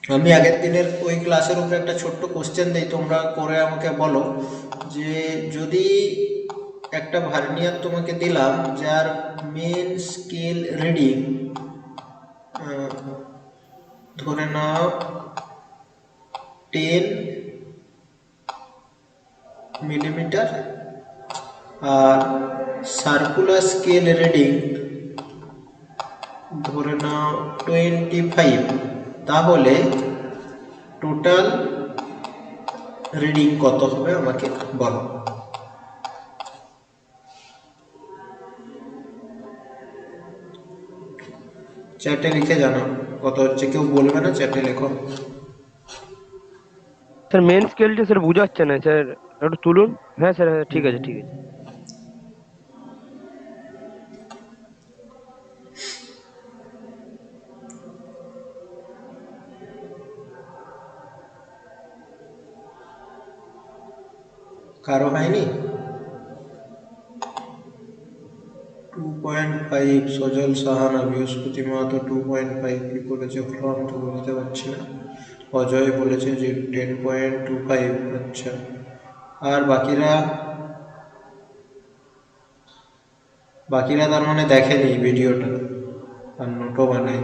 আমি আগের দিনের ওই ক্লাসের উপরে একটা ছোট্ট কোশ্চেন দিই, তোমরা করে আমাকে বলো যে যদি একটা ভার্নিয়ার তোমাকে দিলাম যার মেন স্কেল রিডিং ধরে নাও 10 মিলিমিটার আর সার্কুলার স্কেল রিডিং ধরে নাও 25, তাহলে টোটাল রিডিং কত হবে আমাকে বলো। চ্যাটে লিখে জানাও কত হচ্ছে, কেউ বলবে না, চ্যাটে লেখো। স্যার মেন স্কেলটা স্যার বোঝা যাচ্ছে না স্যার, একটু তুলুন। হ্যাঁ স্যার, হ্যাঁ ঠিক আছে ঠিক আছে। কারো হয়নি? 2.5 সজল সাহানা, বৃহস্পতি মাহাতো 2.5 কি করেছে ফ্রম তো বুঝতে পারছি না। অজয় বলেছে যে 10.25। আচ্ছা, আর বাকিরা তার মানে দেখেনি ভিডিওটা আর নোটও বানায়।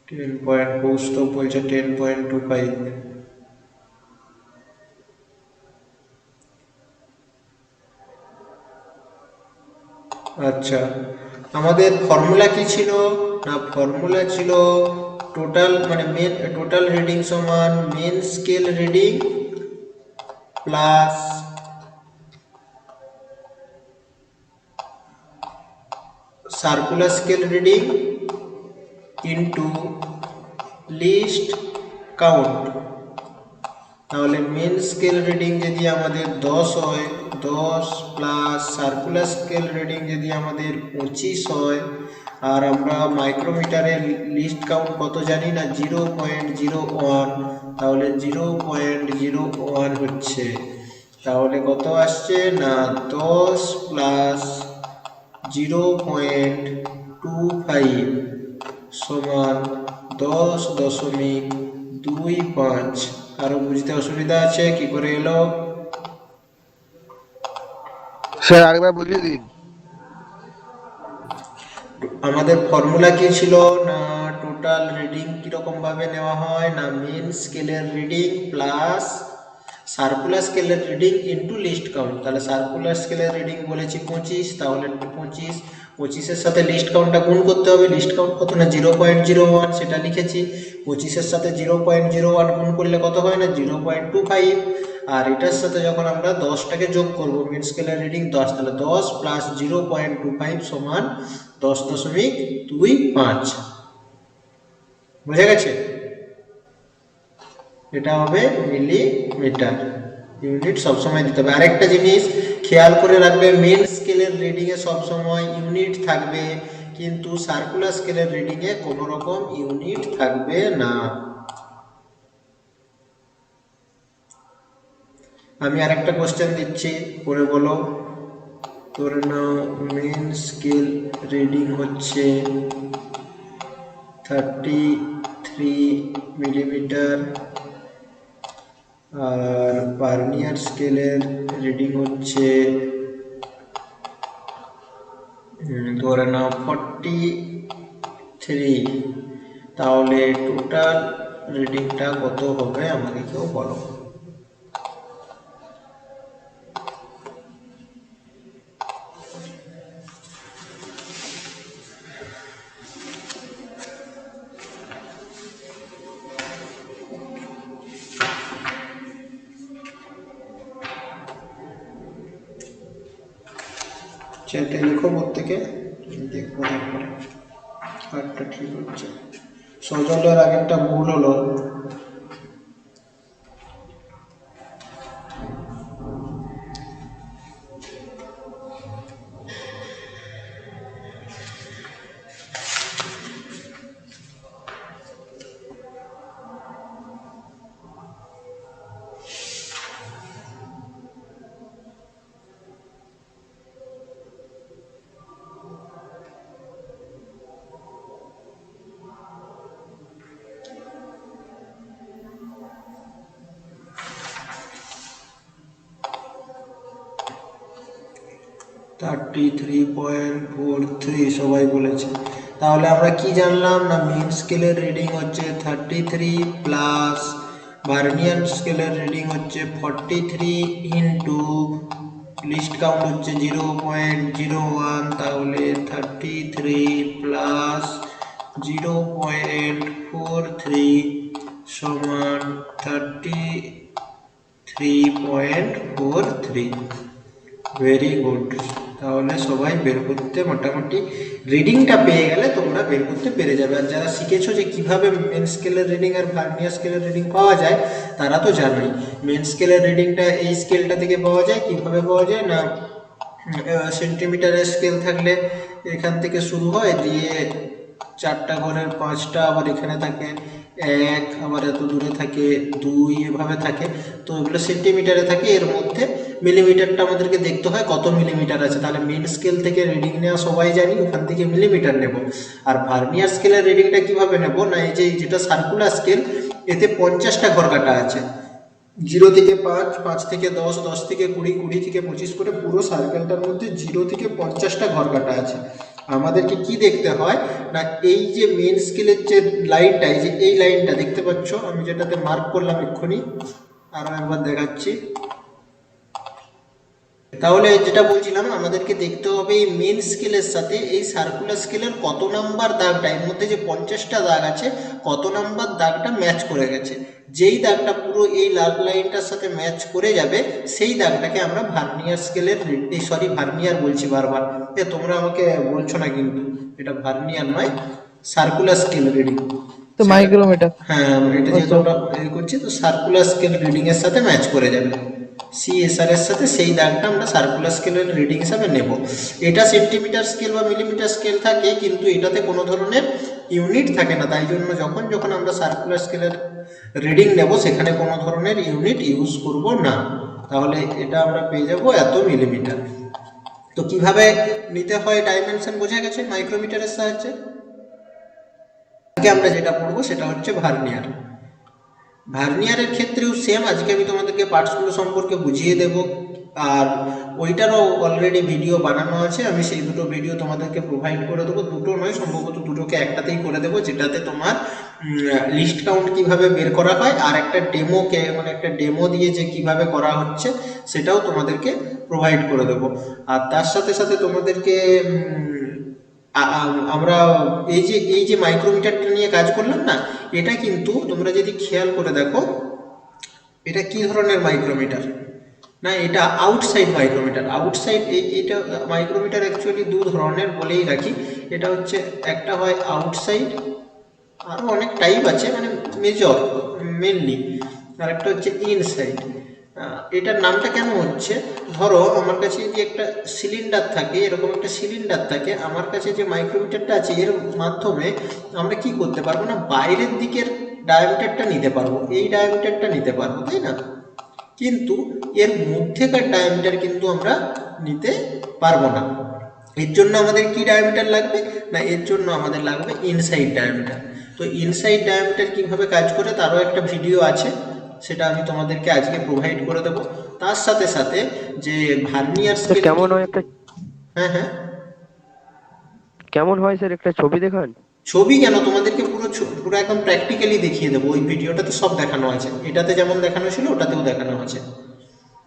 10 কৌস্তব বলছে 10.25। আচ্ছা, আমাদের ফর্মুলা কি ছিল? না, ফর্মুলা ছিল টোটাল মানে টোটাল রিডিং সমান main scale reading plus circular scale reading into least count. তাহলে মেন স্কেল রিডিং যদি আমাদের 10 হয়, 10 প্লাস সার্কুলার স্কেল রিডিং যদি আমাদের 25 হয়, আর আমরা মাইক্রোমিটারের লিস্ট কাউন্ট কত জানি না 0.01, তাহলে 0.01 হচ্ছে। তাহলে কত আসছে না 10 প্লাস 0.25 সমান 10.25। কারো বুঝতে অসুবিধা আছে? কি করে এলো? স্যার আরেকবার বুঝিয়ে দিন। আমাদের ফর্মুলা কি ছিল? না টোটাল রিডিং কিরকম ভাবে নেওয়া হয়, না মেন স্কেলের রিডিং প্লাস সার্কুলার স্কেলের রিডিং ইনটু লিস্ট কাউন্ট। তাহলে সার্কুলার স্কেলের রিডিং বলেছি 25, তাহলে 25 সাথে লিস্ট কাউন্টটা গুণ করতে হবে। লিস্ট কাউন্ট কত না 0.01, সেটা লিখেছি। 25 সাথে 0.01 গুণ করলে কত হয় না 0.25। আর এটার সাথে যখন আমরা 10টাকে যোগ করব, মিড স্কেলের রিডিং 10, তাহলে 10 প্লাস 0.25 সমান 10.25। বোঝা গেছে? এটা হবে মিলিমিটার। ইউনিট সবসময় দিতে হবে। আরেকটা জিনিস খেয়াল করে রাখবে, মেন স্কেলের রিডিংয়ে সবসময় ইউনিট থাকবে, কিন্তু সার্কুলার স্কেলের রিডিংয়ে কোনো রকম ইউনিট থাকবে না। আমি আরেকটা কোশ্চেন দিচ্ছি, করে বলো। ধরে নাও মেন স্কেল রিডিং হচ্ছে 33 মিলিমিটার আর ভার্নিয়ার স্কেলের রিডিং হচ্ছে ধরে নাও 43। তাহলে টোটাল রিডিংটা কত হবে আমাকে কেউ বলো। চ্যাটে লিখো প্রত্যেকে, দেখবো তারপরে কারটা ঠিক হচ্ছে। সজলের আগেরটা ভুল হলো। 33.43 সবাই বলেছে। তাহলে আমরা কি জানলাম না মেন স্কেলের রিডিং হচ্ছে 33 প্লাস ভার্নিয়ার স্কেলের রিডিং হচ্ছে 43 ইন্টু লিস্ট কাউন্ট হচ্ছে 0.01, তাহলে 33 প্লাস 0.43 সমান 33.43। Very good. তাহলে সবাই বের করতে মোটামুটি রিডিংটা পেয়ে গেলে তোমরা বের করতে পেরে যাবে। আর যারা শিখেছো যে কিভাবে মেন স্কেলের রিডিং আর ভার্নিয়ার স্কেলের রিডিং পাওয়া যায় তারা তো জানোই। মেন স্কেলের রিডিংটা এই স্কেলটা থেকে পাওয়া যায়। কিভাবে পাওয়া যায় না সেন্টিমিটারের স্কেল থাকলে এখান থেকে শুরু হয়, দিয়ে 4টা ঘরের 5টা, আবার এখানে থাকে 1, আবার এত দূরে থাকে 2, এভাবে থাকে। তো এগুলো সেন্টিমিটারে থাকে, এর মধ্যে মিলিমিটারটা আমাদেরকে দেখতে হয় কত মিলিমিটার আছে। তাহলে মেন স্কেল থেকে রিডিং নেওয়া সবাই জানি, ওখান থেকে মিলিমিটার নেব। আর ভার্নিয়ার স্কেলের রিডিংটা কিভাবে নেব না এই যে যেটা সার্কুলার স্কেল, এতে 50টা ঘর কাটা আছে। 0 থেকে 5, 5 থেকে 10, 10 থেকে 20, 20 থেকে 25 করে পুরো সার্কেলটার মধ্যে 0 থেকে 50টা ঘর কাটা আছে। আমাদেরকে কি দেখতে হয় না এই যে মেন স্কেলের যে লাইনটা, এই যে এই লাইনটা দেখতে পাচ্ছ আমি যেটাতে মার্ক করলাম এক্ষুনি, আরো একবার দেখাচ্ছি। তাহলে যেটা বলছিলাম আমাদেরকে দেখতে হবে এই মেন স্কেলের সাথে এই সার্কুলার স্কেলের কত নাম্বার দাগটা, এর মধ্যে যে 50টা দাগ আছে কত নাম্বার দাগটা ম্যাচ করে গেছে। যেই দাগটা পুরো এই লাল লাইনটার সাথে ম্যাচ করে যাবে সেই দাগটাকে আমরা ভার্নিয়ার স্কেলের ভার্নিয়ার বলছি বারবার, তোমরা আমাকে বলছো না কিন্তু, এটা ভার্নিয়ার নয়, সার্কুলার স্কেল রিডিং তো মাইক্রোমিটার। হ্যাঁ, এটা যেহেতু আমরা করছি তো সার্কুলার স্কেল রিডিং এর সাথে ম্যাচ করে যাবে। সিএসআর এর সাথে সেই দাগটা আমরা সার্কুলার স্কেলের রিডিং হিসাবে নেব। এটা সেন্টিমিটার স্কেল বা মিলিমিটার স্কেল থাকে, কিন্তু এটাতে কোনো ধরনের ইউনিট থাকে না। তাই জন্য যখন যখন আমরা সার্কুলার স্কেলের রিডিং নেব সেখানে কোনো ধরনের ইউনিট ইউজ করব না। তাহলে এটা আমরা পেয়ে যাব এত মিলিমিটার। তো কিভাবে নিতে হয় ডাইমেনশন বোঝা গেছে মাইক্রোমিটারের সাহায্যে। আজকে আমরা যেটা পড়বো সেটা হচ্ছে ভার্নিয়ার। ভার্নিয়ারের ক্ষেত্রেও সেম, আজকে আমি তোমাদেরকে পার্টসগুলো সম্পর্কে বুঝিয়ে দেব। আর ওইটারও অলরেডি ভিডিও বানানো আছে, আমি সেই দুটো ভিডিও তোমাদেরকে প্রোভাইড করে দেবো। দুটো নয়, সম্ভবত দুটোকে একটাতেই করে দেবো, যেটাতে তোমার লিস্ট কাউন্ট কিভাবে বের করা হয় আর একটা ডেমোকে মানে একটা ডেমো দিয়ে যে কিভাবে করা হচ্ছে সেটাও তোমাদেরকে প্রোভাইড করে দেবো। আর তার সাথে সাথে তোমাদেরকে আমরা এই যে মাইক্রোমিটারটা নিয়ে কাজ করলাম না, এটা কিন্তু তোমরা যদি খেয়াল করে দেখো এটা কি ধরনের মাইক্রোমিটার না, এটা আউটসাইড মাইক্রোমিটার। আউটসাইড এটা মাইক্রোমিটার অ্যাকচুয়ালি দু ধরনের বলেই রাখি। এটা হচ্ছে একটা হয় আউটসাইড, আরও অনেক টাইপ আছে মানে মেনলি, আর একটা হচ্ছে ইনসাইড। এটার নামটা কেন হচ্ছে, ধরো আমার কাছে যদি একটা সিলিন্ডার থাকে, এরকম একটা সিলিন্ডার থাকে, আমার কাছে যে মাইক্রোমিটারটা আছে এর মাধ্যমে আমরা কি করতে পারবো না বাইরের দিকের ডায়ামিটারটা নিতে পারবো, এই ডায়ামিটারটা নিতে পারবো, তাই না? কিন্তু এর মধ্যেকার ডায়ামিটার কিন্তু আমরা নিতে পারবো না। এর জন্য আমাদের কি ডায়ামিটার লাগবে না, এর জন্য আমাদের লাগবে ইনসাইড ডায়ামিটার। তো ইনসাইড ডায়ামিটার কিভাবে কাজ করে তারও একটা ভিডিও আছে, সেটা আমি তোমাদেরকে আজকে প্রোভাইড করে দেবো। তার সাথে সাথে যে ভার্নিয়ার স্কেল কেমন হয় একটা, হ্যাঁ হ্যাঁ কেমন হয় স্যার একটা ছবি দেখান? ছবি কেন, তোমাদেরকে পুরো একদম প্র্যাকটিক্যালি দেখিয়ে দেবো। ওই ভিডিওটাতে সব দেখানো আছে, এটাতে যেমন দেখানো ছিল ওটাতেও দেখানো আছে,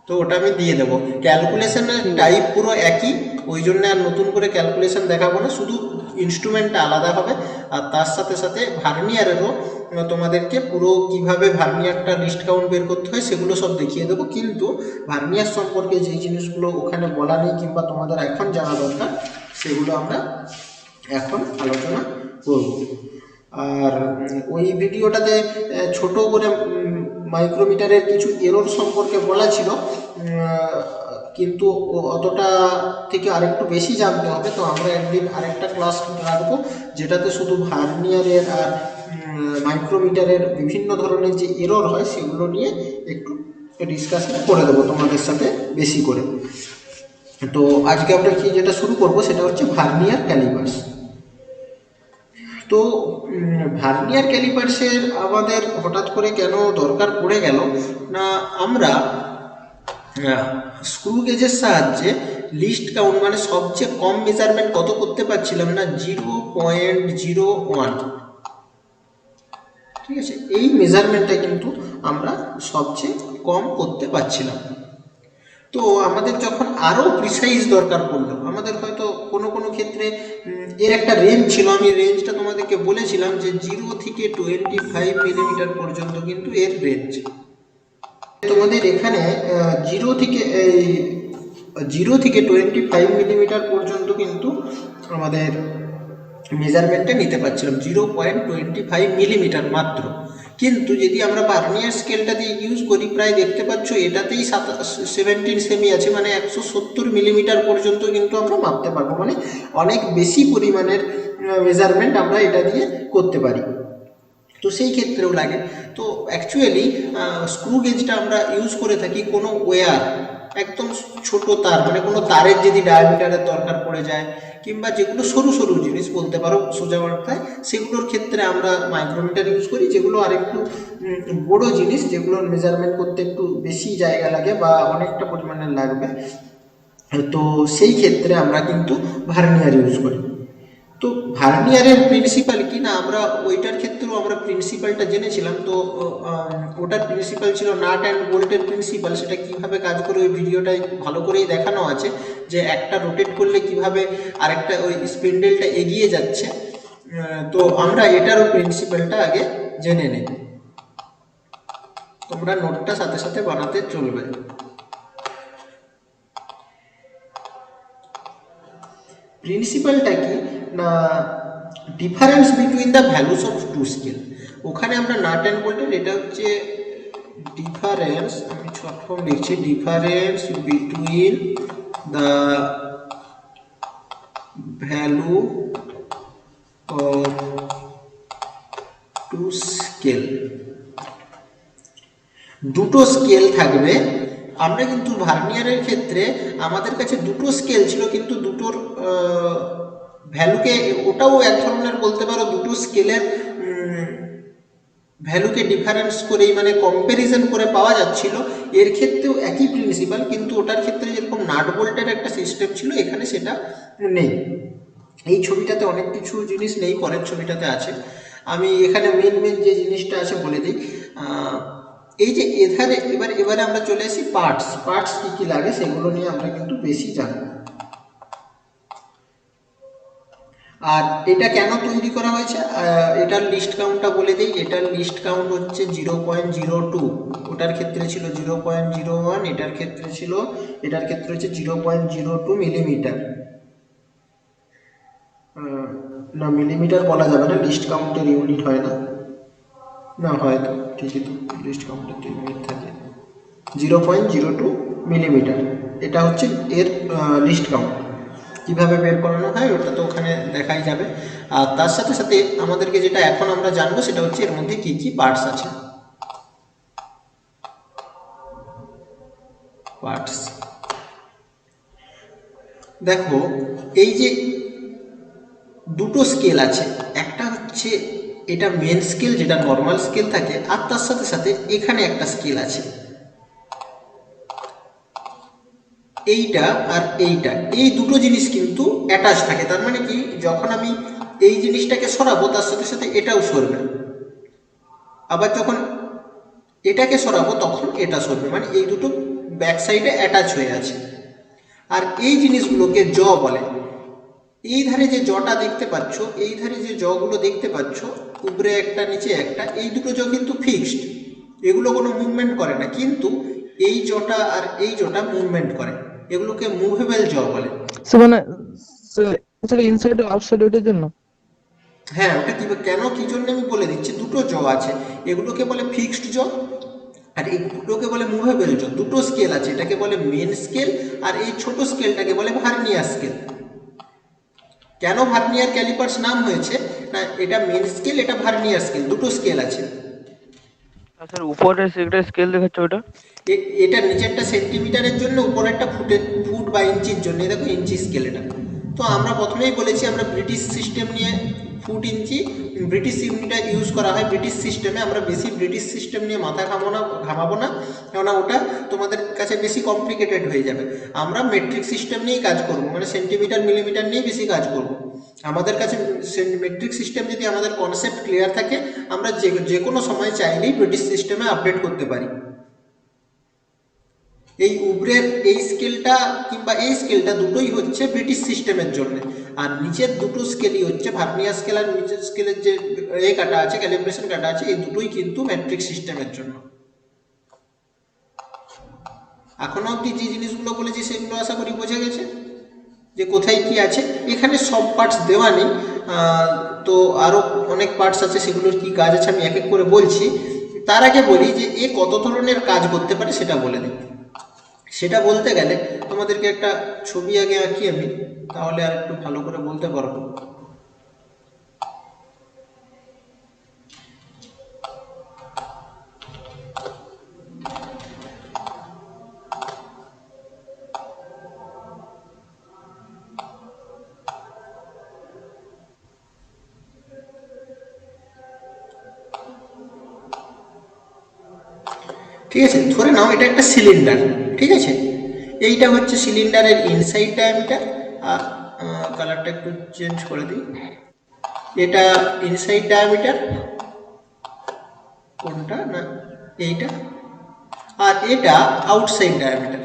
তো ওটা আমি দিয়ে দেবো। ক্যালকুলেশনের টাইপ পুরো একই, ওই জন্য আর নতুন করে ক্যালকুলেশন দেখাবো না, শুধু ইনস্ট্রুমেন্টটা আলাদা হবে। আর তার সাথে সাথে ভার্নিয়ারেরও তোমাদেরকে পুরো কিভাবে ভার্নিয়ারটা লিস্ট কাউন্ট বের করতে হয় সেগুলো সব দেখিয়ে দেবো। কিন্তু ভার্নিয়ার সম্পর্কে যেই জিনিসগুলো ওখানে বলা নেই কিংবা তোমাদের এখন জানা দরকার সেগুলো আমরা এখন আলোচনা করব। আর ওই ভিডিওটাতে ছোট করে মাইক্রোমিটারের কিছু এরর সম্পর্কে বলা ছিল, কিন্তু অতটা থেকে আরেকটু বেশি জানতে হবে। তো আমরা একদিন আরেকটা ক্লাস রাখবো যেটাতে শুধু ভার্নিয়ারের আর মাইক্রোমিটারের বিভিন্ন ধরনের যে এরর হয় সেগুলো নিয়ে একটু ডিসকাশন করে দেবো তোমাদের সাথে বেশি করে। তো আজকে আমরা কি যেটা শুরু করব সেটা হচ্ছে ভার্নিয়ার ক্যালিপার্স। তো ভার্নিয়ার ক্যালিপার্সের আমাদের হঠাৎ করে কেন দরকার পড়ে গেল না, আমরা স্ক্রু গেজের সাহায্যে লিস্ট কাউন্ট মানে সবচেয়ে কম মেজারমেন্ট কত করতে পারছিলাম না 0.01। ঠিক আছে, এই মেজারমেন্টটা কিন্তু আমরা সবচেয়ে কম করতে পারছিলাম। তো আমাদের যখন আরো প্রিসাইজ দরকার পড়লো, আমাদের হয়তো কোনো কোনো ক্ষেত্রে এর একটা রেঞ্জ ছিল, আমি রেঞ্জটা তোমাদেরকে বলেছিলাম যে 0 থেকে 25 মিলিমিটার পর্যন্ত কিন্তু এর রেঞ্জ। তোমাদের এখানে 0 থেকে 25 মিলিমিটার পর্যন্ত কিন্তু আমাদের মেজারমেন্টটা নিতে পারছিলাম, 0.25 মিলিমিটার মাত্র। কিন্তু যদি আমরা ভার্নিয়ার স্কেলটা দিয়ে ইউজ করি, প্রায় দেখতে পাচ্ছ এটাতেই 17 সেমি আছে, মানে 170 মিলিমিটার পর্যন্ত কিন্তু আমরা মাপতে পারবো, মানে অনেক বেশি পরিমাণের মেজারমেন্ট আমরা এটা দিয়ে করতে পারি। তো সেই ক্ষেত্রেও লাগে। তো অ্যাকচুয়ালি স্ক্রু গেজটা আমরা ইউজ করে থাকি কোনো ওয়্যার, একদম ছোট তার, মানে কোনো তারের যদি ডায়ামিটারের দরকার পড়ে যায়, কিংবা যেগুলো সরু সরু জিনিস বলতে পারো সোজা অর্থায়, সেগুলোর ক্ষেত্রে আমরা মাইক্রোমিটার ইউজ করি, যেগুলো আর একটু বড় জিনিস, যেগুলোর মেজারমেন্ট করতে একটু বেশি জায়গা লাগে বা অনেকটা পরিমাণে লাগবে, তো সেই ক্ষেত্রে আমরা কিন্তু ভার্নিয়ার ইউজ করি। তো ভার্নিয়ারের প্রিন্সিপাল কি না, আমরা ওইটার ক্ষেত্রেও আমরা প্রিন্সিপালটা জেনেছিলাম। তো ওটার প্রিন্সিপাল ছিল নাট অ্যান্ড বোল্টের প্রিন্সিপাল। সেটা কিভাবে কাজ করে ওই ভিডিওটাই ভালো করেই দেখানো আছে, যে একটা রোটেট করলে কিভাবে আরেকটা ওই স্পিন্ডেলটা এগিয়ে যাচ্ছে। তো আমরা এটারও প্রিন্সিপালটা আগে জেনে নেব, তোমরা নোটটা সাথে সাথে বানাতে চলবে। প্রিন্সিপালটা কি না, difference between the values of two scale. ওখানে আমরা নাট অ্যান্ড বোল্টের এটা হচ্ছে ডিফারেন্স, আমি শর্ট ফর্ম লিখছি, difference between the value of two scale. দুটো স্কেল থাকবে। আমরা কিন্তু ভার্নিয়ারের ক্ষেত্রে আমাদের কাছে দুটো স্কেল ছিল, কিন্তু দুটোর ভ্যালুকে, ওটাও এক ধরনের বলতে পারো দুটো স্কেলের ভ্যালুকে ডিফারেন্স করেই, মানে কম্প্যারিজন করে পাওয়া যাচ্ছিল। এর ক্ষেত্রেও একই প্রিন্সিপাল, কিন্তু ওটার ক্ষেত্রে যেরকম নাট বোল্টের একটা সিস্টেম ছিল, এখানে সেটা নেই। এই ছবিটাতে অনেক কিছু জিনিস নেই, পরের ছবিটাতে আছে। আমি এখানে মেন যে জিনিসটা আছে বলে দিই। এই যে এধারে এবারে আমরা চলে আসি পার্টস কি কি লাগে সেগুলো নিয়ে আমরা কিন্তু বেশি জানবো। আর এটা কেন তৈরি করা হয়েছে, এটার লিস্ট কাউন্টটা বলে দিই। এটার লিস্ট কাউন্ট হচ্ছে 0.02, ওটার ক্ষেত্রে ছিল 0.01, এটার ক্ষেত্রে হচ্ছে 0.02 মিলিমিটার। না, মিলিমিটার বলা যাবে না, লিস্ট কাউন্টের ইউনিট হয় না, না হয়তো ঠিকই তো, লিস্ট কাউন্টের তো ইউনিট থাকে। 0.02 মিলিমিটার, এটা হচ্ছে এর লিস্ট কাউন্ট। কিভাবে বের করানো হয় ওটা তো ওখানে দেখাই যাবে। আর তার সাথে সাথে আমাদেরকে যেটা এখন আমরা জানবো সেটা হচ্ছে এর মধ্যে কি কি পার্টস আছে। পার্টস দেখো, এই যে দুটো স্কেল আছে, একটা হচ্ছে এটা মেন স্কেল যেটা নর্মাল স্কেল থাকে, আর তার সাথে সাথে এখানে একটা স্কেল আছে, এইটা আর এইটা, এই দুটো জিনিস কিন্তু অ্যাটাচ থাকে। তার মানে কি, যখন আমি এই জিনিসটাকে সরাবো তার সাথে সাথে এটাও সরবে, আবার যখন এটাকে সরাবো তখন এটা সরবে, মানে এই দুটো ব্যাক সাইডে অ্যাটাচ হয়ে আছে। আর এই জিনিসগুলোকে জ বলে। এই ধারে যে জটা দেখতে পাচ্ছ, এই ধারে যে জগুলো দেখতে পাচ্ছ, উপরে একটা নিচে একটা, এই দুটো জ কিন্তু ফিক্সড, এগুলো কোনো মুভমেন্ট করে না। কিন্তু এই জটা আর এই জটা মুভমেন্ট করে, এগুলোকে মুভেবল জ বলে। মানে ইনসাইড ও আউটসাইড ওটার জন্য। হ্যাঁ, ওটা কি কেন কি জন্য আমি বলে দিচ্ছি। দুটো জ আছে, এগুলোকে বলে ফিক্সড জ, আর এই দুটোকে বলে মুভেবল জ। দুটো স্কেল আছে, এটাকে বলে মেন স্কেল, আর এই ছোট স্কেলটাকে বলে ভার্নিয়ার স্কেল। কেন ভার্নিয়ার ক্যালিপার্স নাম হয়েছে না, এটা মেন স্কেল, এটা ভার্নিয়ার স্কেল, দুটো স্কেল আছে। স্যার উপরে একটা স্কেল দেখাচ্ছে ওটা, এটা নিচেরটা সেন্টিমিটারের জন্য, উপরেরটা ফুট বা ইঞ্চির জন্য। দেখো ইঞ্চি স্কেল এটা। তো আমরা প্রথমেই বলেছি আমরা ব্রিটিশ সিস্টেম নিয়ে ফুট ইঞ্চি ব্রিটিশ ইউনিটটা ইউজ করা হয় ব্রিটিশ সিস্টেমে। আমরা বেশি ব্রিটিশ সিস্টেম নিয়ে মাথা ঘামাবো না, কেননা ওটা তোমাদের কাছে বেশি কমপ্লিকেটেড হয়ে যাবে। আমরা মেট্রিক সিস্টেম নিয়েই কাজ করব, মানে সেন্টিমিটার মিলিমিটার নিয়ে বেশি কাজ করব। আমাদের কাছে মেট্রিক সিস্টেম যদি আমাদের কনসেপ্ট ক্লিয়ার থাকে, আমরা যে কোনো সময় চাইলেই ব্রিটিশ সিস্টেমে আপডেট করতে পারি। এই উপরের এই স্কেলটা কিংবা এই স্কেলটা দুটোই হচ্ছে ব্রিটিশ সিস্টেমের জন্য, আর নিচের দুটো স্কেলই হচ্ছে ভার্নিয়ার স্কেল আর নিচের স্কেলের যে কাটা আছে, ক্যালিব্রেশন কাটা আছে, এই দুটোই কিন্তু মেট্রিক সিস্টেমের জন্য। এখনো অবধি যে জিনিসগুলো বলেছি সেগুলো আশা করি বোঝা গেছে যে কোথায় কি আছে। এখানে সব পার্টস দেওয়া নেই, তো আরও অনেক পার্টস আছে, সেগুলোর কি কাজ আছে আমি এক এক করে বলছি। তার আগে বলি যে এ কত ধরনের কাজ করতে পারে সেটা বলে দিই। সেটা বলতে গেলে তোমাদেরকে একটা ছবি আগে আঁকি আমি, তাহলে আর একটু ভালো করে বলতে পারবো। ঠিক আছে, ধরে নাও এটা একটা সিলিন্ডার। ঠিক আছে, এইটা হচ্ছে সিলিন্ডারের ইনসাইড ডায়ামিটার। আর কালারটা একটু চেঞ্জ করে দিই। এটা ইনসাইড ডায়ামিটার, কোনটা না এইটা, আর এটা আউটসাইড ডায়ামিটার।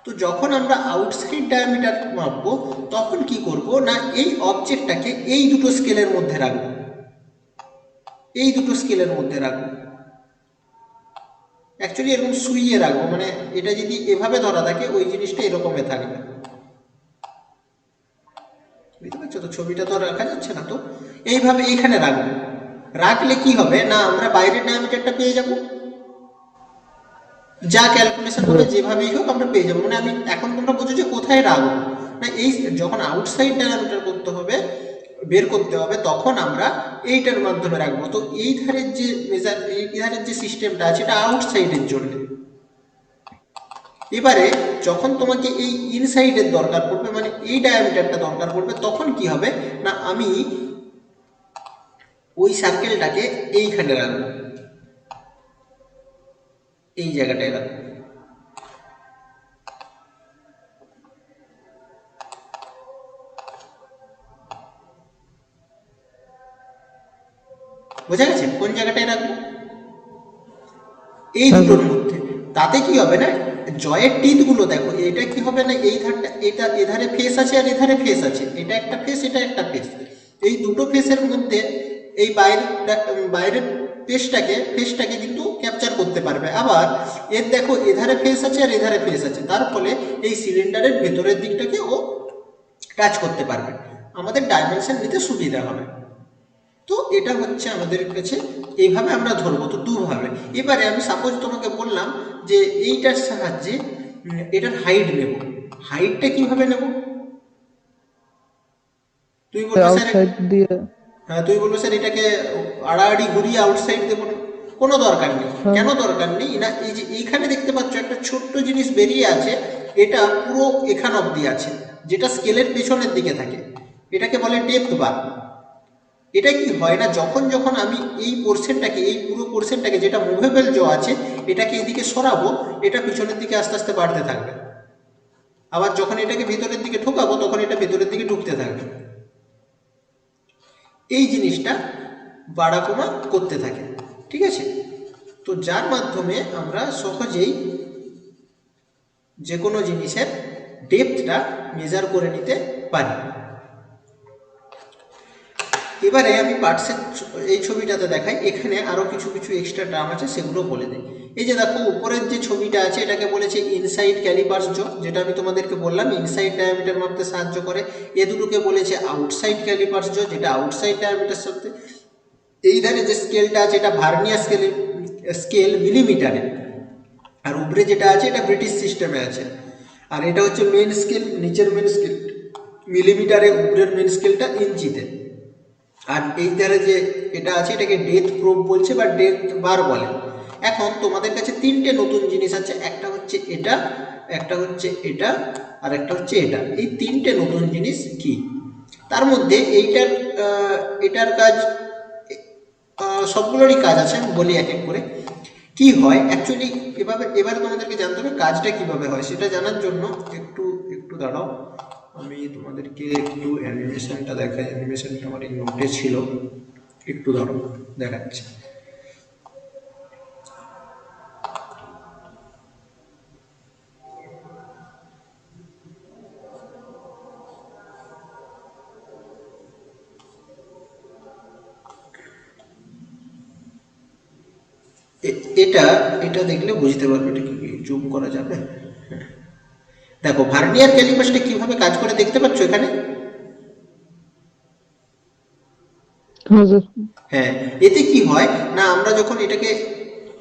তো যখন আমরা আউটসাইড ডায়ামিটার মাপবো তখন কি করব না, এই অবজেক্টটাকে এই দুটো স্কেলের মধ্যে রাখবো, এই দুটো স্কেলের মধ্যে রাখবো। অ্যাকচুয়ালি এরকম শুইয়ে রাখবো, মানে এটা যদি এভাবে ধরা থাকে ওই জিনিসটা এরকমই থাকবে। বুঝতে পারছো তো, ছবিটা তো রাখা যাচ্ছে না, তো এইভাবে এইখানে রাখবো। রাখলে কি হবে না, আমরা বাইরের ডায়ামিটারটা পেয়ে যাব, যা ক্যালকুলেশন করে যেভাবেই হোক আমরা পেয়ে যাবো। মানে আমি এখন তোমরা বোঝো যে কোথায় রাখবো না, এই যখন আউটসাইড ডায়ামিটার করতে হবে, বের করতে হবে, তখন আমরা এইটার মাধ্যমে রাখবো। তো এই ধারের যে এই ধারের যে সিস্টেমটা আছে এটা আউটসাইডের জন্য। এবারে যখন তোমাকে এই ইনসাইডের দরকার পড়বে, মানে এই ডায়ামিটারটা দরকার পড়বে, তখন কি হবে না, আমি ওই সার্কেলটাকে এইখানে রাখবো, এই জায়গাটায় রাখবো। বোঝা গেছে কোন জায়গাটায় রাখবো? এই দুটোর মধ্যে। তাতে কি হবে না, জয়ের টিথ গুলো দেখো, এটা কি হবে না, এই ধারটা, এটা এধারে ফেস আছে আর এধারে ফেস আছে, এটা একটা ফেস এটা একটা ফেস, এই দুটো ফেসের মধ্যে এই বাইরের ফেসটাকে কিন্তু ক্যাপচার করতে পারবে। আবার এর দেখো এধারে ফেস আছে আর এধারে ফেস আছে, তার ফলে এই সিলিন্ডারের ভেতরের দিকটাকে ও টাচ করতে পারবে, আমাদের ডাইমেনশন নিতে সুবিধা হবে। তো এটা হচ্ছে আমাদের কাছে, এইভাবে আমরা ধরবো। তো দুভাবে। এবারে আমি সাপোজ তোমাকে বললাম যে এইটার সাহায্যে এটার হাইট নেব, হাইটটা কিভাবে নেব? তুই বলবি স্যার, হ্যাঁ তুই বলবি স্যার এটাকে আড়াআড়ি ঘুরিয়ে আউটসাইড দেবো না, কোনো দরকার নেই। কেন দরকার নেই না, এই যে এইখানে দেখতে পাচ্ছ একটা ছোট্ট জিনিস বেরিয়ে আছে, এটা পুরো এখান অবধি আছে, যেটা স্কেলের পেছনের দিকে থাকে, এটাকে বলে ডেপথ বার। এটা কি হয় না, যখন আমি এই পোর্শনটাকে, এই পুরো পোর্শনটাকে যেটা মুভেবল জ আছে, এটাকে এদিকে সরাবো, এটা পিছনের দিকে আস্তে আস্তে বাড়তে থাকবে। আবার যখন এটাকে ভেতরের দিকে ঢোকাবো তখন এটা ভেতরের দিকে ঢুকতে থাকবে। এই জিনিসটা বাড়া কমা করতে থাকে। ঠিক আছে, তো যার মাধ্যমে আমরা সহজেই যে কোনো জিনিসের ডেপথটা মেজার করে নিতে পারি। এবারে আমি পার্টসের এই ছবিটাতে দেখাই, এখানে আরও কিছু কিছু এক্সট্রা টার্ম আছে সেগুলো বলে দিই। এই যে দেখো উপরের যে ছবিটা আছে এটাকে বলেছে ইনসাইড ক্যালিপার্স জো, যেটা আমি তোমাদেরকে বললাম ইনসাইড ডায়ামিটার মাপতে সাহায্য করে। এ দুটোকে বলেছে আউটসাইড ক্যালিপার্স জো, যেটা আউটসাইড ডায়ামিটার সাথে। এই ধারে যে স্কেলটা আছে এটা ভার্নিয়ার স্কেল মিলিমিটারে, আর উপরে যেটা আছে এটা ব্রিটিশ সিস্টেমে আছে। আর এটা হচ্ছে মেন স্কেল, নিচের মেন স্কেল মিলিমিটারে, উপরের মেন স্কেলটা ইঞ্চিতে। আর এই ধারে যে এটা আছে এটাকে ডেপথ প্রোব বলছে বা ডেপথ বার বলে। এখন তোমাদের কাছে তিনটে নতুন জিনিস আছে, একটা হচ্ছে হচ্ছে এটা, একটা হচ্ছে এটা, আর একটা হচ্ছে এটা। এই তিনটে নতুন জিনিস কি? তার মধ্যে এটার কাজ, সবগুলোরই কাজ আছে, আমি বলি এক এক করে। কি হয় অ্যাকচুয়ালি এবারে তোমাদেরকে জানতে হবে কাজটা কিভাবে হয়। সেটা জানার জন্য একটু একটু দাঁড়াও, আমি তোমাদেরকে একটু অ্যানিমেশনটা দেখাই। অ্যানিমেশনটা আমার এই নোটে ছিল, একটু দাঁড়াও দেখাচ্ছি। এটা এটা দেখলে বুঝতে পারবে। এটা কি জুম করা যাবে? হ্যাঁ। দেখো ভার্নিয়ার ক্যালিপাসটা কিভাবে কাজ করে দেখতে পাচ্ছ এখানে? হ্যাঁ স্যার। হ্যাঁ, এতে কি হয় না, আমরা যখন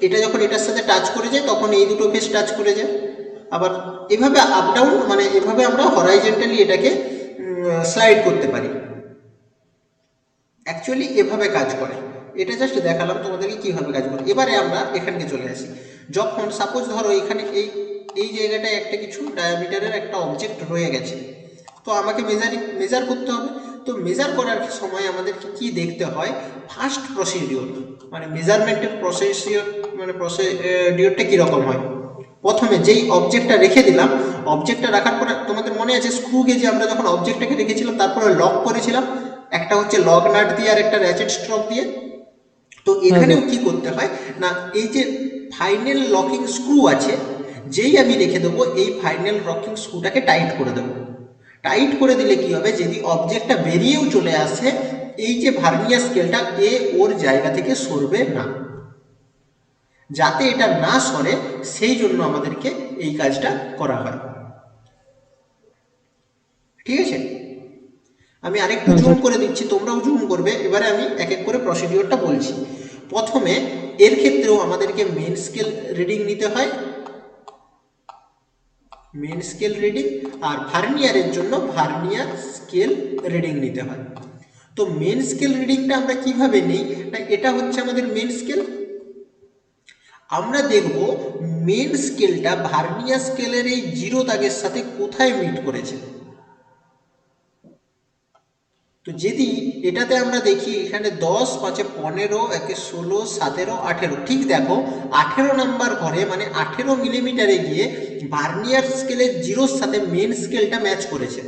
এটা যখন এটার সাথে টাচ করে যায় তখন এই দুটো ফেস টাচ করে যায়। আবার এভাবে আপ ডাউন, মানে এভাবে আমরা হরাইজন্টালি এটাকে স্লাইড করতে পারি। অ্যাকচুয়ালি এভাবে কাজ করে। এটা জাস্ট দেখালাম তোমাদেরকে কিভাবে কাজ করে। এবারে আমরা এখানকে চলে আসি। যখন সাপোজ ধরো এখানে এই জায়গাটায় একটা কিছু ডায়ামিটারের একটা অবজেক্ট রয়ে গেছে, তো আমাকে মেজার করতে হবে। তো মেজার করার সময় আমাদেরকে কি দেখতে হয়, ফার্স্ট প্রসিডিওর, মানে মেজারমেন্টের প্রসিডিওরটা কীরকম হয়। প্রথমে যেই অবজেক্টটা রেখে দিলাম, অবজেক্টটা রাখার পরে তোমাদের মনে আছে স্ক্রু গেজে আমরা যখন অবজেক্টটাকে রেখেছিলাম তারপরে লক করেছিলাম, একটা হচ্ছে লক নাট দিয়ে আর একটা র্যাচেট স্ট্রক দিয়ে। তো এখানেও কি করতে হয় না, এই যে ফাইনাল লকিং স্ক্রু আছে, যেই আমি রেখে দেবো এই ফাইনাল লকিং স্ক্রুটাকে টাইট করে দেবো। টাইট করে দিলে কি হবে, যদি অবজেক্টটা বেরিয়েও চলে আসে, এই যে ভার্নিয়ার স্কেলটা ওর জায়গা থেকে সরবে না। যাতে এটা না সরে সেই জন্য আমাদেরকে এই কাজটা করা হয়। ঠিক আছে, আমি আরেকটু জুম করে দিচ্ছি, তোমরাও জুম করবে। এবারে আমি এক এক করে প্রসিডিওরটা বলছি। প্রথমে এর ক্ষেত্রেও আমাদেরকে মেন স্কেল রিডিং নিতে হয়, মেন স্কেল রিডিং, আর ভার্নিয়ারের জন্য ভার্নিয়ার স্কেল রিডিং নিতে হয়। তো মেন স্কেল রিডিংটা আমরা কিভাবে নিই না, এটা হচ্ছে আমাদের মেন স্কেল। আমরা দেখব মেন স্কেলটা ভার্নিয়ার স্কেলের এই 0 দাগের সাথে কোথায় মিট করেছে। তো যদি এটাতে আমরা দেখি এখানে 10, 5, 15, 1, 16, 17, 18, ঠিক দেখো 18 নাম্বার ঘরে, মানে 18 মিলিমিটারে গিয়ে ভার্নিয়ার স্কেলের 0-র সাথে মেন স্কেলটা ম্যাচ করেছে।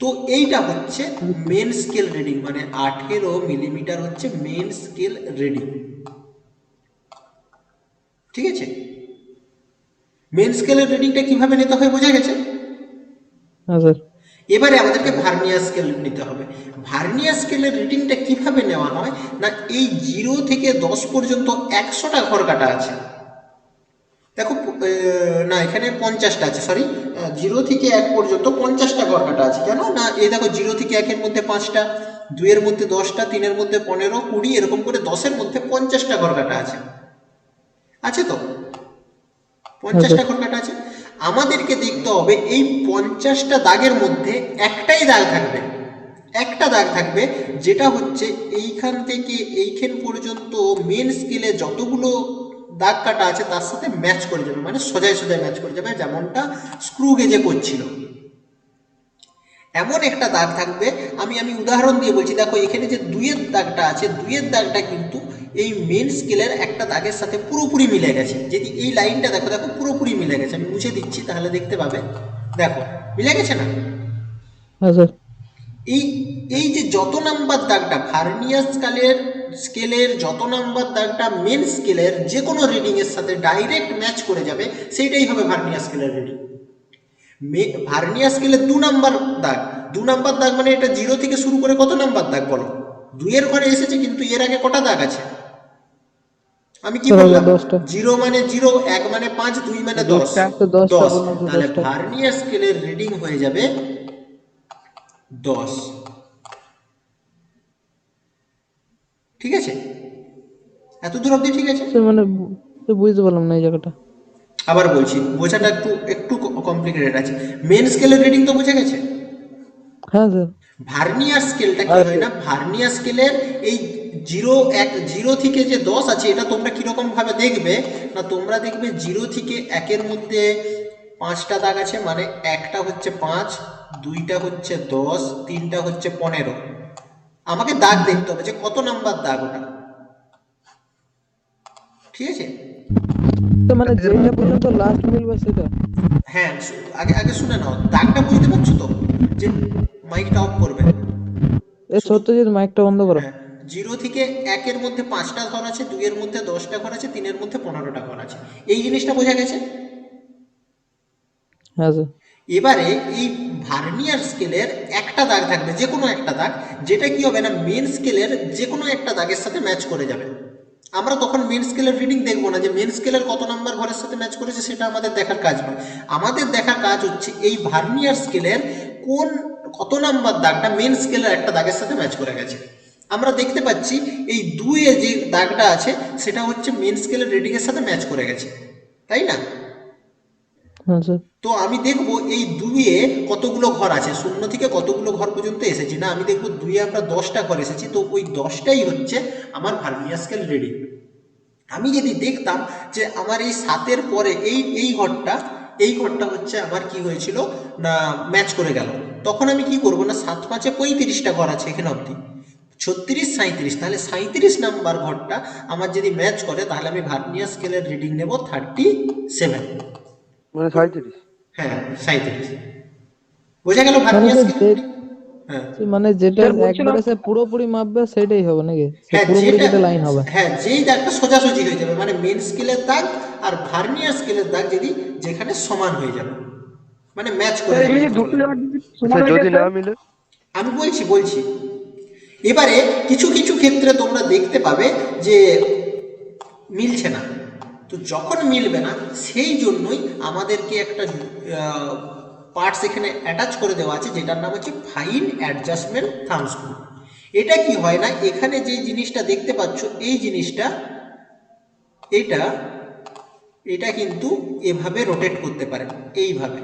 তো এইটা হচ্ছে মেন স্কেল রিডিং, মানে 18 মিলিমিটার হচ্ছে মেন স্কেল রিডিং। ঠিক আছে, মেন স্কেলের রিডিংটা কিভাবে নিতে হয় বোঝা গেছে। এবারে আমাদেরকে ভার্নিয়ার স্কেল নিতে হবে। ভার্নিয়ার স্কেলের রিডিংটা কিভাবে নেওয়া হয় না, এই 0 থেকে 10 পর্যন্ত 100টা ঘর কাটা আছে। দেখো না, এখানে 50টা আছে, সরি, 0 থেকে 1 পর্যন্ত 50টা ঘর কাটা আছে। কেন না, এই দেখো 0 থেকে 1-এর মধ্যে 5টা, 2-এর মধ্যে 10টা, 3-এর মধ্যে 15, 20, এরকম করে 10-এর মধ্যে 50টা ঘর কাটা আছে। আছে তো 50টা ঘর কাটা আছে। আমাদেরকে দেখতে হবে এই 50টা দাগের মধ্যে একটাই দাগ থাকবে, একটা দাগ থাকবে যেটা হচ্ছে এইখান থেকে এইখান পর্যন্ত মেন স্কেলে যতগুলো দাগ কাটা আছে তার সাথে ম্যাচ করে যাবে, মানে সোজায় সোজায় ম্যাচ করে যাবে, যেমনটা স্ক্রু গেজে করছিল। এমন একটা দাগ থাকবে, আমি উদাহরণ দিয়ে বলছি। দেখো এখানে যে 2-এর দাগটা আছে, 2-এর দাগটা কিন্তু এই মেন স্কেলের একটা দাগের সাথে পুরোপুরি মিলে গেছে। যদি এই লাইনটা দেখো, দেখো পুরোপুরি মিলে গেছে। আমি মুছে দিচ্ছি তাহলে দেখতে পাবে, দেখো মিলে গেছে না। এই যে যত নাম্বার দাগটা ভার্নিয়ার স্কেলের যত নাম্বার দাগটা মেন স্কেলের যে কোনো রিডিং এর সাথে ডাইরেক্ট ম্যাচ করে যাবে, সেইটাই হবে ভার্নিয়ার স্কেলের রিডিং। ভার্নিয়ার স্কেলের 2 নাম্বার দাগ, 2 নাম্বার দাগ মানে এটা 0 থেকে শুরু করে কত নাম্বার দাগ বলো? 2-এর ঘরে এসেছে, কিন্তু এর আগে কটা দাগ আছে? আমি কি বললাম? 0 মানে 0, 1 মানে 5, 2 মানে 10, 10। তাহলে ভার্নিয়ার স্কেলের রিডিং হয়ে যাবে 10। ঠিক আছে, এত দূর অবধি ঠিক আছে? মানে বুঝতে পারলাম না এই জায়গাটা। আবার বলছি, বোঝাটা একটু কমপ্লিকেটেড আছে। মেন স্কেলের রিডিং তো বুঝে গেছে। হ্যাঁ স্যার। ভার্নিয়ার স্কেলটা কি হয় না, ভার্নিয়ার স্কেলের এই জিরো থেকে যে 10 আছে এটা তোমরা কিরকম ভাবে দেখবে না, তোমরা দেখবে 0 থেকে 1-এর মধ্যে 5টা দাগ আছে, মানে একটা হচ্ছে 5, দুইটা হচ্ছে 10, তিনটা হচ্ছে 15। আমাকে দাগ দেখতে হবে যে কত নাম্বার দাগ ওটা, ঠিক আছে? তো মানে যেটা পর্যন্ত লাস্ট মিলবে সেটা। হ্যাঁ, আগে আগে শুনে নাও, দাগটা বুঝতে পারছো তো? যে মাইকটা অফ করবে। এ সত্যজিৎ মাইকটা বন্ধ করো। হ্যাঁ, 0 থেকে 1-এর মধ্যে 5টা ঘর আছে, 2-এর মধ্যে 10টা ঘর আছে, 3-এর মধ্যে 15টা ঘর আছে। এই জিনিসটা বোঝা গেছে? হ্যাঁ স্যার। এবারে এই ভার্নিয়ার স্কেলের একটা দাগ থাকবে, যে কোনো একটা দাগ, যেটা কি হবে না মেন স্কেলের যে কোনো একটা দাগের সাথে ম্যাচ করে যাবে। আমরা তখন মেন স্কেলের রিডিং দেখবো না যে মেন স্কেলের কত নাম্বার ঘরের সাথে ম্যাচ করেছে, সেটা আমাদের দেখার কাজ নয়। আমাদের দেখার কাজ হচ্ছে এই ভার্নিয়ার স্কেলের কত নাম্বার দাগটা মেন স্কেলের একটা দাগের সাথে ম্যাচ করে গেছে। আমরা দেখতে পাচ্ছি এই 2-এ যে দাগটা আছে সেটা হচ্ছে মেন স্কেলের রিডিং এর সাথে ম্যাচ করে গেছে, তাই না? হ্যাঁ স্যার। তো আমি দেখবো এই 2-এ কতগুলো ঘর আছে, 0 থেকে কতগুলো ঘর পর্যন্ত এসেছি। না, আমি দেখবো 2-এ আমরা 10টা ঘর এসেছি, তো ওই 10টাই হচ্ছে আমার ভার্নিয়ার স্কেল রিডিং। আমি যদি দেখতাম যে আমার এই 7-এর পরে এই ঘরটা হচ্ছে আমার কি হয়েছিল না ম্যাচ করে গেল, তখন আমি কি করব না 7-5-এ 35টা ঘর আছে এখানে অবধি, 36, 37, তাহলে 37 নাম্বার ঘরটা আমার যদি ম্যাচ করে তাহলে আমি ভার্নিয়ার স্কেলের রিডিং নেব 37। মানে 37। হ্যাঁ, 37 বোঝা গেল মানে ভার্নিয়ার স্যার স্কেল। হ্যাঁ মানে যেটা স্যার বলছিলাম, একবারে সে পুরোপুরি মাপবে সেটাই হবে নাকি? সে হ্যাঁ, পুরোপুরি যেটা লাইন হবে। হ্যাঁ যেই দাগটা সোজাসুজি হয়ে যাবে, মানে মেন স্কেলের দাগ আর ভার্নিয়ার স্কেলের দাগ যেখানে সমান হয়ে যাবে, মানে ম্যাচ করে স্যার যাবে। এগুলি দুটো জায়গা সমান স্যার হয়ে যদি মানে না যায়, মিলে? আমি বলছি এবারে কিছু কিছু ক্ষেত্রে তোমরা দেখতে পাবে যে মিলছে না, তো যখন মিলবে না সেই জন্যই আমাদেরকে একটা পার্টস এখানে অ্যাটাচ করে দেওয়া আছে, যেটার নাম হচ্ছে ফাইন অ্যাডজাস্টমেন্ট থাম্ব স্ক্রু। এটা কি হয় না, এখানে যে জিনিসটা দেখতে পাচ্ছ এই জিনিসটা, এটা এটা কিন্তু এভাবে রোটেট করতে পারে, এইভাবে।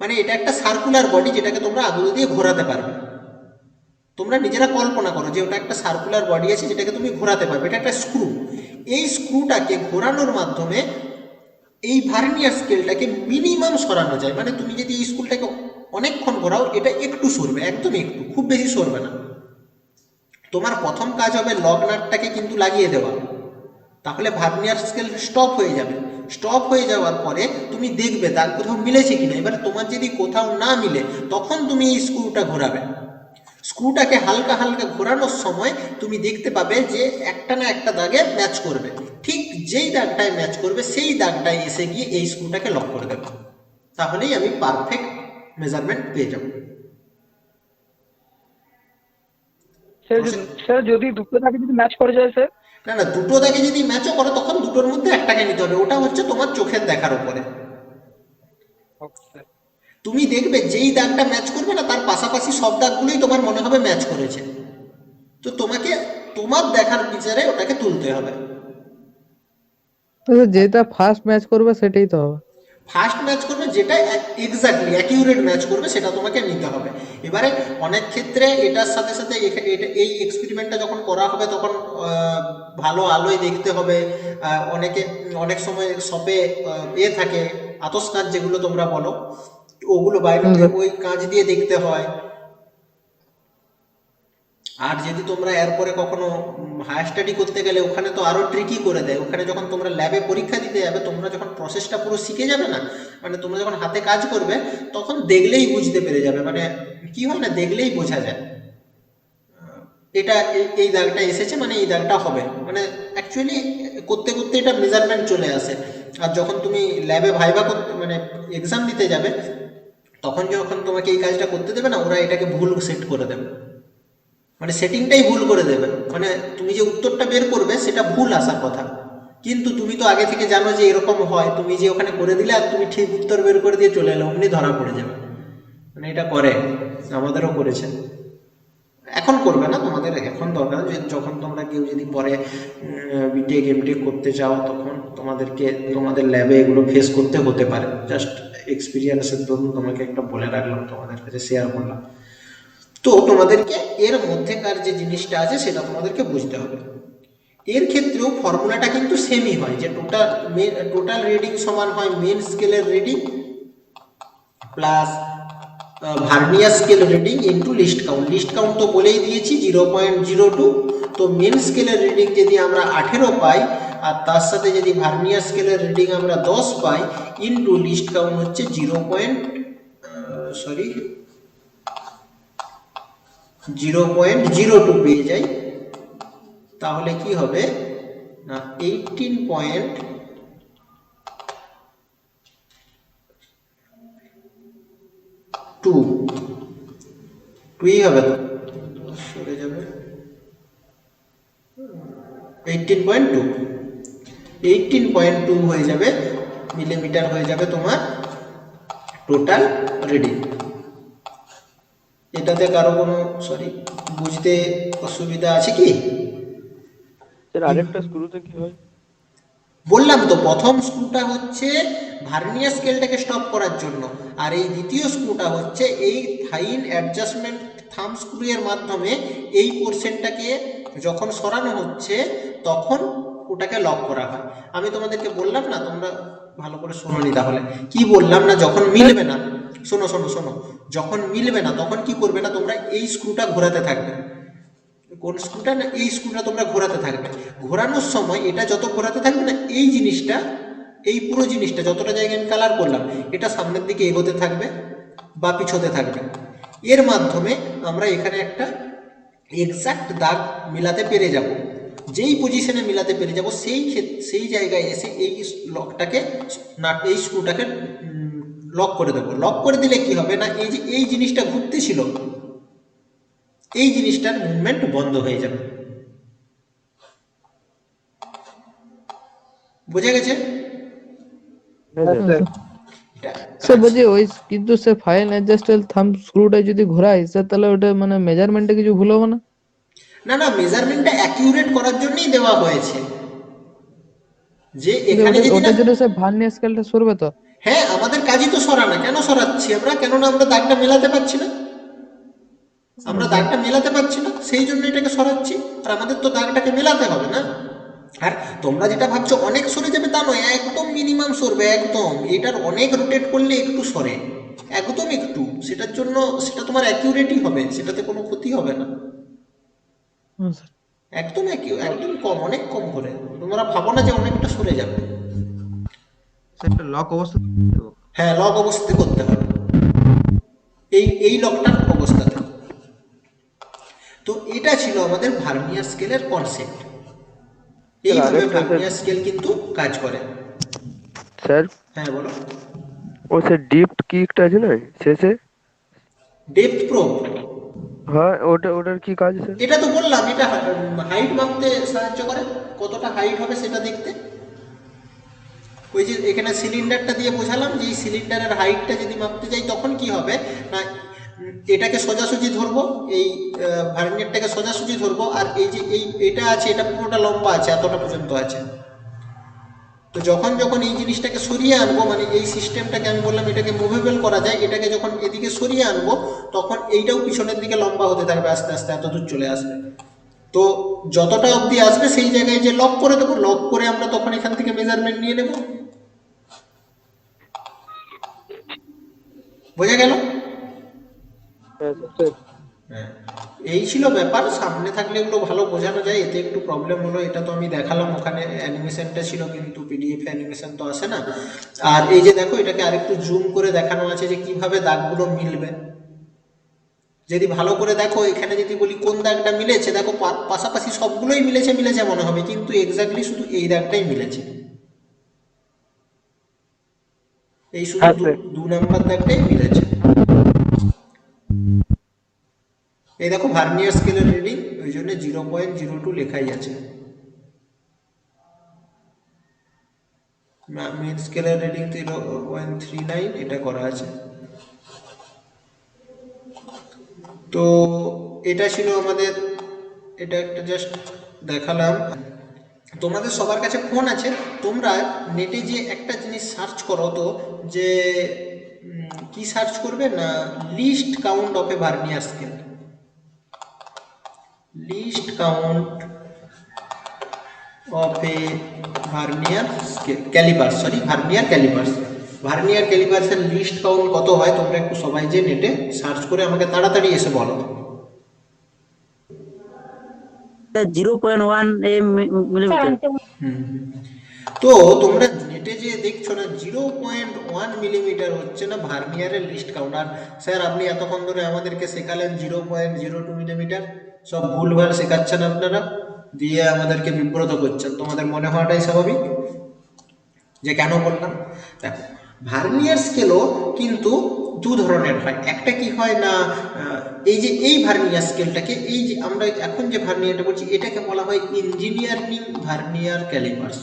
মানে এটা একটা সার্কুলার বডি, যেটাকে তোমরা আঙুল দিয়ে ঘোরাতে পারবে। তোমরা নিজেরা কল্পনা করো যে ওটা একটা সার্কুলার বডি আছে যেটাকে তুমি ঘোরাতে পারবে, এটা একটা স্ক্রু। এই স্ক্রুটাকে ঘোরানোর মাধ্যমে এই ভার্নিয়ার স্কেলটাকে মিনিমাম সরানো যায়। মানে তুমি যদি এই স্ক্রুটাকে অনেকক্ষণ ঘোরাও এটা একটু সরবে, একদম একটু, খুব বেশি সরবে না। তোমার প্রথম কাজ হবে লক নাটটাকে কিন্তু লাগিয়ে দেওয়া, তাহলে ভার্নিয়ার স্কেল স্টপ হয়ে যাবে। স্টপ হয়ে যাওয়ার পরে তুমি দেখবে দাগ কোথাও মিলেছে কিনা। এবার তোমার যদি কোথাও না মিলে তখন তুমি এই স্ক্রুটা ঘোরাবে। স্ক্রুটাকে হালকা হালকা ঘোরানোর সময় তুমি দেখতে পাবে যে একটা না একটা দাগে ম্যাচ করবে। ঠিক যেই দাগটায় ম্যাচ করবে সেই দাগটায় এসে গিয়ে এই স্ক্রুটাকে লক করে দেবে, তাহলেই আমি পারফেক্ট মেজারমেন্ট পেয়ে যাব। স্যার যদি দুটো দাগে যদি ম্যাচ করে যায় স্যার? না না, দুটো দাগে যদি ম্যাচও করে তখন দুটোর মধ্যে একটাকে নিতে হবে, ওটা হচ্ছে তোমার চোখের দেখার উপরে। তুমি দেখবে যেই দাগটা ম্যাচ করবে না তার পাশাপাশি সব দাগগুলোই তোমার মনে হবে ম্যাচ করেছে, তো তোমাকে তোমার দেখার বিচারে ওটাকে তুলতে হবে। যেটা ফার্স্ট ম্যাচ করবে সেটাই তো হবে। ফার্স্ট ম্যাচ করবে যেটা এক্স্যাক্টলি অ্যাকিউরেট ম্যাচ করবে সেটা তোমাকে নিতে হবে। এবারে অনেক ক্ষেত্রে এটার সাথে সাথে এই এক্সপেরিমেন্টটা যখন করা হবে তখন ভালো আলোয় দেখতে হবে। অনেক সময় শপে থাকে আতস কাঁচ যেগুলো তোমরা বলো, ওগুলো বাইরে ওই কাঁচ দিয়ে দেখতে হয়। আর যদি তোমরা এরপরে কখনো হায়ার স্টাডি করতে গেলে ওখানে তো আরো ট্রিকি করে দেয়। ওখানে যখন তোমরা ল্যাবে পরীক্ষা দিতে যাবে, তোমরা যখন প্রসেসটা পুরো শিখে যাবে না, মানে তোমরা যখন হাতে কাজ করবে তখন দেখলেই বুঝতে পেরে যাবে। মানে কি হয় না, দেখলেই বোঝা যায় এটা এই দাগটা এসেছে মানে এই দাগটা হবে, মানে অ্যাকচুয়ালি করতে করতে এটা মেজারমেন্ট চলে আসে। আর যখন তুমি ল্যাবে ভাইভা করতে মানে এক্সাম দিতে যাবে তখন যখন তোমাকে এই কাজটা করতে দেবে না, ওরা এটাকে ভুল সেট করে দেবে, মানে সেটিংটাই ভুল করে দেবে। মানে তুমি যে উত্তরটা বের করবে সেটা ভুল আসার কথা, কিন্তু তুমি তো আগে থেকে জানো যে এরকম হয়, তুমি যে ওখানে করে দিলে আর তুমি ঠিক উত্তর বের করে দিয়ে চলে এলো, অমনি ধরা পড়ে যাবে। মানে এটা করে, আমাদেরও করেছে। এখন করবে না, তোমাদের এখন দরকার যখন তোমরা কেউ যদি পরে বিটেক এমটেক করতে চাও তখন তোমাদেরকে তোমাদের ল্যাবে এগুলো ফেস করতে হতে পারে। জাস্ট এক্সপিরিয়েন্সের দরুন তোমাকে একটা বলে রাখলাম, তোমাদের কাছে শেয়ার করলাম। তো তোমাদেরকে এর মধ্যেকার যে জিনিসটা আছে সেটা তোমাদেরকে বুঝতে হবে। এর ক্ষেত্রেও ফর্মুলাটা কিন্তু সেমই হয়, যে টোটাল রিডিং সমান হয় মেন স্কেলের reading plus vernier scale reading into list count. List count তো বলেই দিয়েছি 0.02। তো মেন স্কেলের রিডিং যদি আমরা 18 পাই আর তার সাথে যদি ভার্নিয়ার স্কেলের রিডিং আমরা 10 পাই ইন্টু লিস্ট কাউন্ট হচ্ছে 0.02 পেয়ে যাই, তাহলে কি হবে না 18.2 হবে, তো সরে যাবে 18.2 হয়ে যাবে মিলিমিটার, হয়ে যাবে তোমার টোটাল রিডিং। এটাতে কারো কোনো বুঝতে অসুবিধা আছে কি? স্যার আরেকটা স্ক্রুতে কি হয়? বললাম তো, প্রথম স্ক্রুটা হচ্ছে ভার্নিয়ার স্কেলটাকে স্টপ করার জন্য, আর এই দ্বিতীয় স্ক্রুটা হচ্ছে এই ফাইন অ্যাডজাস্টমেন্ট থাম্ব স্ক্রু এর মাধ্যমে এই পোর্শনটাকে যখন সরানো হচ্ছে তখন ওটাকে লক করা হয়। আমি তোমাদেরকে বললাম না, তোমরা ভালো করে শোনোনি তাহলে কি বললাম না, যখন মিলবে না, শোনো শোনো শোনো, যখন মিলবে না তখন কি করবে না, তোমরা এই স্ক্রুটা ঘোরাতে থাকবে। কোন স্ক্রুটা না, এই স্ক্রুটা তোমরা ঘোরাতে থাকবে। ঘোরানোর সময় এটা যত ঘোরাতে থাকবে না, এই জিনিসটা, এই পুরো জিনিসটা যতটা জায়গায় আমি কালার করলাম, এটা সামনের দিকে এগোতে থাকবে বা পিছোতে থাকবে। এর মাধ্যমে আমরা এখানে একটা এক্সাক্ট দাগ মিলাতে পেরে যাব। যেই পজিশনে মিলাতে পেরে যাব সেই জায়গায় এসে এই লকটাকে এই স্ক্রুটাকে লক করে দেবো। লক করে দিলে কি হবে না, এই যে এই জিনিসটা ঘুরতে ছিল, এই জিনিসটার মুভমেন্ট বন্ধ হয়ে যাবে। বুঝে গেছে? স্যার বলছি ওই, কিন্তু স্যার ফাইন অ্যাডজাস্টেবল থাম্ব স্ক্রুটা যদি ঘোরাই স্যার, তাহলে ওটা মানে মেজারমেন্টে কিছু ভুল হবে না? না না, মেজারমেন্টটা অ্যাকিউরেট করার জন্যই দেওয়া হয়েছে, যে এখানে যদি ওটার জন্য স্যার ভার্নিয়ার স্কেলটা সরবে তো? হ্যাঁ, আমাদের কাজই তো সরানো। কেন সরাচ্ছি আমরা? কেননা আমরা দাগটা মেলাতে পারছি না, আমরা দাগটা মেলাতে পারছি না, সেই জন্য এটাকে সরাচ্ছি। আর আমাদের তো দাগটাকে মেলাতে হবে না। আর তোমরা যেটা ভাবছো অনেক সরে যাবে, তা নয়, একদম মিনিমাম সরবে, একদম। এটার অনেক রোটেট করলে একটু সরে, একদম একটু, সেটার জন্য সেটা তোমার অ্যাকিউরেটই হবে, সেটাতে কোনো ক্ষতি হবে না। একদম একদম কম, অনেক কম করে। তোমরা ভাবো না যে অনেকটা সরে যাবে। একটা লক অবস্থা। হ্যাঁ, লক অবস্থাতে করতে হবে, এই লকটার অবস্থাতে। তো এটা ছিল আমাদের ভার্নিয়ার স্কেলের কনসেপ্ট। এইভাবে ভার্নিয়ার স্কেল কিন্তু কাজ করে। স্যার হ্যাঁ বলো। ও স্যার ডিপট কি একটা আছে না শেষে? ডেপথ প্রোব, হ্যাঁ, ওটার কি কাজ স্যার? এটা তো বললাম, এটা হাইট মাপতে সাহায্য করে, কতটা হাইট হবে সেটা দেখতে। ওই যে এখানে সিলিন্ডারটা দিয়ে বোঝালাম যে এই সিলিন্ডারের হাইটটা যদি মাপতে যাই তখন কি হবে না, এটাকে সোজাসুজি ধরবো, এই ভার্নিয়ারটাকে সোজাসুজি ধরবো, আর এই যে এটা আছে, এটা পুরোটা লম্বা আছে, এতটা পর্যন্ত আছে। তো যখন যখন এই জিনিসটাকে সরিয়ে আনবো, মানে এই সিস্টেমটাকে আমি বললাম এটাকে মুভেবল করা যায়, এটাকে যখন এদিকে সরিয়ে আনবো তখন এইটাও পিছনের দিকে লম্বা হতে থাকবে, আস্তে আস্তে এত দূর চলে আসবে। তো যতটা অবধি আসবে সেই জায়গায় যে লক করে দেবো, লক করে আমরা তখন এখান থেকে মেজারমেন্ট নিয়ে নেব। বোঝা গেল? হ্যাঁ, এই ছিল ব্যাপার। সামনে থাকলে এগুলো ভালো বোঝানো যায়, এতে একটু প্রবলেম হলো। এটা তো আমি দেখালাম, ওখানে অ্যানিমেশনটা ছিল কিন্তু পিডিএফ অ্যানিমেশন তো আসে না। আর এই যে দেখো, এটাকে আরেকটু জুম করে দেখানো আছে যে কিভাবে দাগগুলো মিলবে। যদি ভালো করে দেখো, এখানে যদি বলি কোন দাগটা মিলেছে, দেখো পাশাপাশি সবগুলোই মিলেছে মিলেছে মনে হবে, কিন্তু এক্স্যাক্টলি শুধু এই দাগটাই মিলেছে, এই শুধু 2 নাম্বার দাগটাই মিলেছে। এই দেখো ভার্নিয়ার স্কেলের রিডিং, ওই জন্য 0.02 লেখাই আছে। মেন স্কেলের রিডিং 0.39 এটা করা আছে। তো এটা ছিল আমাদের, এটা একটা জাস্ট দেখালাম। তোমাদের সবার কাছে ফোন আছে, তোমরা নেটে যে একটা জিনিস সার্চ করো, তো যে কি সার্চ করবে না, least count of a vernier scale. Least count of a vernier calipers, vernier calipers. Vernier ক্যালিপার্সের লিস্ট কাউন্ট কত হয় তোমরা একটু সবাই যে নেটে সার্চ করে আমাকে তাড়াতাড়ি এসে বলো। 0.1 মিলিমিটার। তো তোমরা নেটে যে দেখছো না 0.1 মিলিমিটার হচ্ছে না ভার্নিয়ারের লিস্ট কাউন্ট। আর স্যার আপনি এতক্ষণ ধরে আমাদেরকে শেখালেন 0.02 মিলিমিটার, সব ভুলভাল শেখাচ্ছেন আপনারা, দিয়ে আমাদেরকে বিব্রত করছেন। তোমাদের মনে হওয়াটাই স্বাভাবিক যে কেন বললাম। দেখো ভার্নিয়ার স্কেলও কিন্তু দু ধরনের হয়। একটা কি হয় না, এই যে এই ভার্নিয়ার স্কেলটাকে, এই যে আমরা এখন যে ভার্নিয়ারটা করছি এটাকে বলা হয় engineering vernier callipers,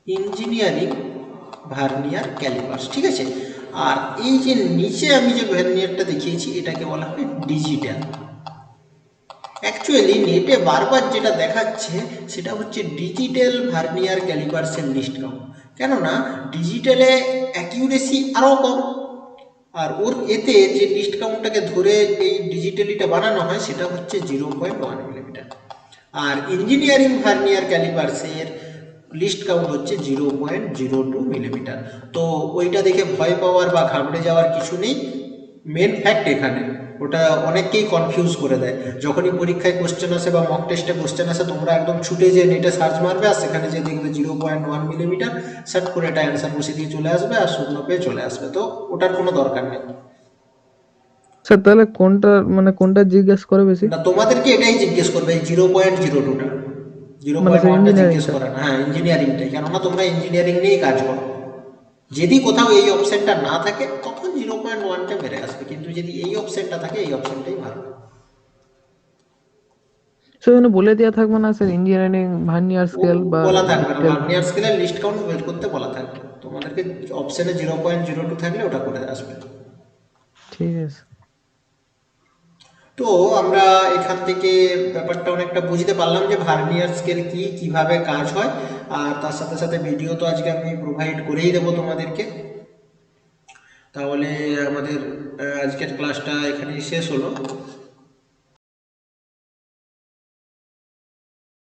engineering vernier callipers, ঠিক আছে। আর এই যে নিচে আমি যে ভার্নিয়ারটা দেখিয়েছি এটাকে বলা হয় ডিজিটাল। অ্যাকচুয়ালি নেটে বারবার যেটা দেখাচ্ছে সেটা হচ্ছে ডিজিটাল ভার্নিয়ার ক্যালিপার্সের লিস্ট কাউন্ট, কেননা ডিজিটালে অ্যাকিউরেসি আরও কম, আর ওর এতে যে লিস্ট কাউন্টটাকে ধরে এই ডিজিটালিটা বানানো হয় সেটা হচ্ছে 0.1 মিলিমিটার। আর ইঞ্জিনিয়ারিং ভার্নিয়ার ক্যালিপার্সের লিস্ট কাউন্ট হচ্ছে 0.02 মিলিমিটার। তো ওইটা দেখে ভয় পাওয়ার বা ঘাবড়ে যাওয়ার কিছু নেই। মেন ফ্যাক্ট এখানে ওটা অনেককেই কনফিউজ করে দেয়। যখনই পরীক্ষায় কোশ্চেন আসে বা মক টেস্টে কোশ্চেন আসে তোমরা একদম ছুটে যে নেটে সার্চ মারবে আর সেখানে যে দেখবে 0.1 মিলিমিটার, সার্চ করে এটা অ্যান্সার বসে দিয়ে চলে আসবে আর শুকনো পেয়ে চলে আসবে। তো ওটার কোনো দরকার নেই। স্যার তাহলে কোনটা জিজ্ঞেস করে বেশি? না, তোমাদেরকে এটাই জিজ্ঞেস করবে, এই 0.02টা, মানে 0.1টা জিজ্ঞেস ইঞ্জিনিয়ারিংটা? করে না। হ্যাঁ ইঞ্জিনিয়ারিংটাই, কেননা তোমরা ইঞ্জিনিয়ারিং নিয়েই কাজ করো। যদি কোথাও এই অপশনটা না থাকে তখন 0.1টা বেড়ে আসবে, কিন্তু যদি এই অপশনটা থাকে এই অপশনটাই মারবে। সেখানে বলে দেওয়া থাকবে না স্যার ইঞ্জিনিয়ারিং ভার্নিয়ার স্কেল বা বলা থাকবে না, ডিজিটাল? ভার্নিয়ার স্কেলের লিস্ট কাউন্ট বের করতে বলা থাকবে তোমাদেরকে, অপশনে 0.02 থাকলে ওটা করে আসবে। ঠিক আছে। তো আমরা এখান থেকে ব্যাপারটা অনেকটা বুঝতে পারলাম যে ভার্নিয়ার স্কেল কি, কিভাবে কাজ হয়। আর তার সাথে সাথে ভিডিও তো আজকে আমি প্রোভাইড করেই দেবো তোমাদেরকে। তাহলে আমাদের আজকের ক্লাসটা এখানেই শেষ হলো।